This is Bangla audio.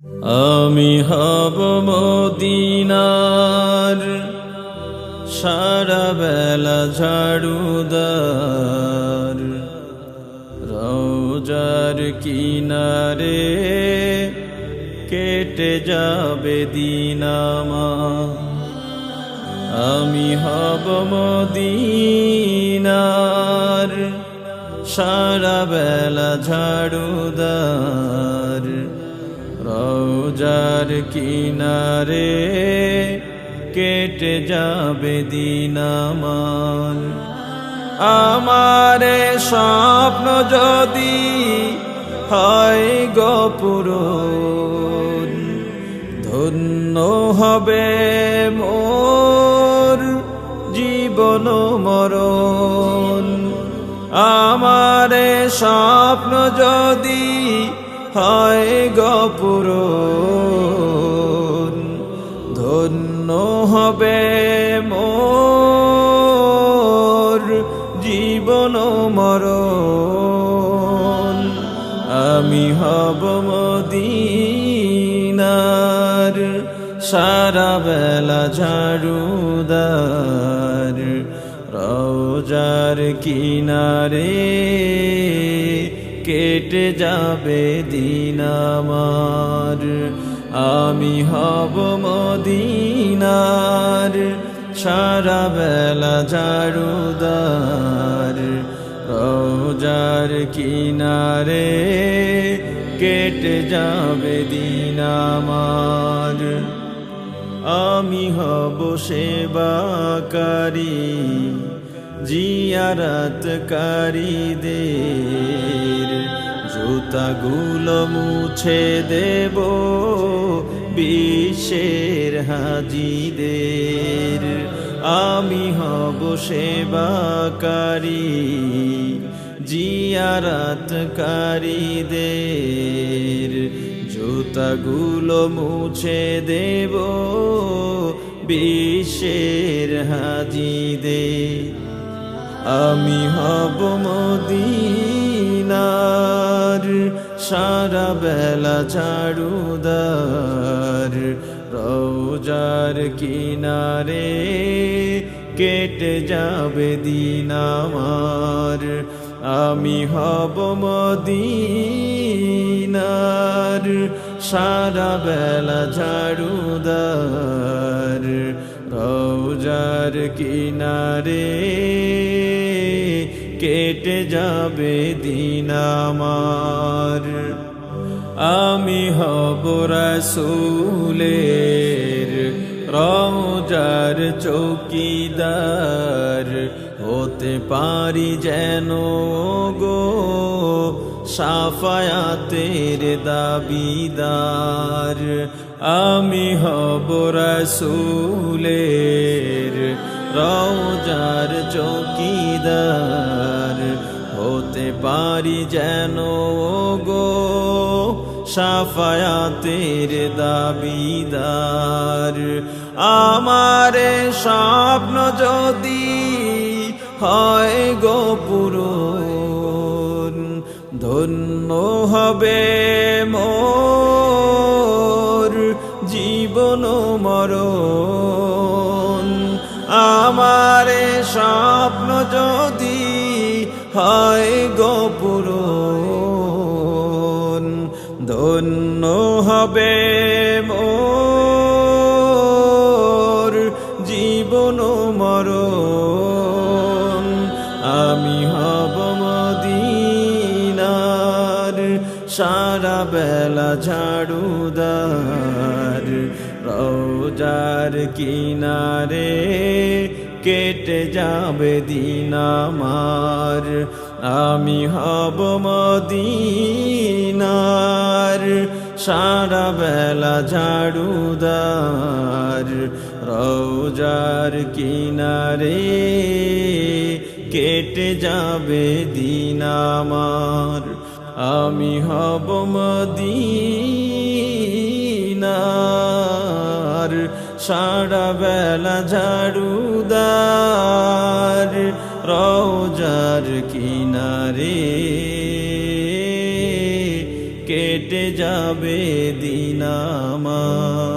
আমি হব মদিনার সারা বেলা ঝাড়ুদার, রওজার কিনারে কেটে যাবে দিন আমার। আমি হব মদিনার সারা বেলা ঝাড়ুদার, রওজার কিনারে কেটে যাবে দিন আমার। আমারে স্বপ্ন যদি হয় গো পূরণ, ধন্য হবে মোর জীবন মরণ। আমারে স্বপ্ন যদি হয় গো পূরণ, ধন্য হবে মোর জীবন মরণ। আমি হব মদিনার সারা বেলা ঝাড়ুদার, রওজার কিনারে কেটে যাবে দিন আমার। আমি হব মদিনার সারা বেলা ঝাড়ুদার, রওজার কিনারে কেটে যাবে দিন আমার। আমি হব সেবাকারী জিয়ারতকারীদের, জুতাগুলো মুছে দেব বিশ্বের হাজিদের। আমি হব সেবাকারী জিয়ারতকারীদের, জুতাগুলো মুছে দেব বিশ্বের হাজিদের। আমি হব মদিনার সারা বেলা ঝাড়ুদার, রওজার কিনারে কেটে যাবে দিন আমার। আমি হব মদিনার সারা বেলা ঝাড়ুদার, রওজার কিনারে কেটে যাবে দিন আমার। আমি হব রাসূলের রওজার চৌকিদার, হতে পারি যেন গো শাফায়াতের দাবিদার। আমি হব রাসূলের রওজার চৌকিদার, হতে পারি যেন গো শাফায়াতের দাবিদার। আমারে স্বপ্ন যদি হয় গো পূরণ, ধন্য হবে মোর জীবন মরণ। আমারে স্বপ্ন যদি হয় গো পূরণ, ধন্য হবে মোর জীবন মরণ। আমি হব মদিনার সারা বেলা ঝাড়ুদার, রওজার কিনারে কেটে যাবে দিন আমার। আমি হব মদিনার সারা বেলা ঝাড়ুদার, রওজার কিনারে কেটে যাবে দিন আমার। আমি হব মদিনার সারা বেলা ঝাড়ুদার, রওজার কিনারে কেটে কেটে যাবে দিন আমার।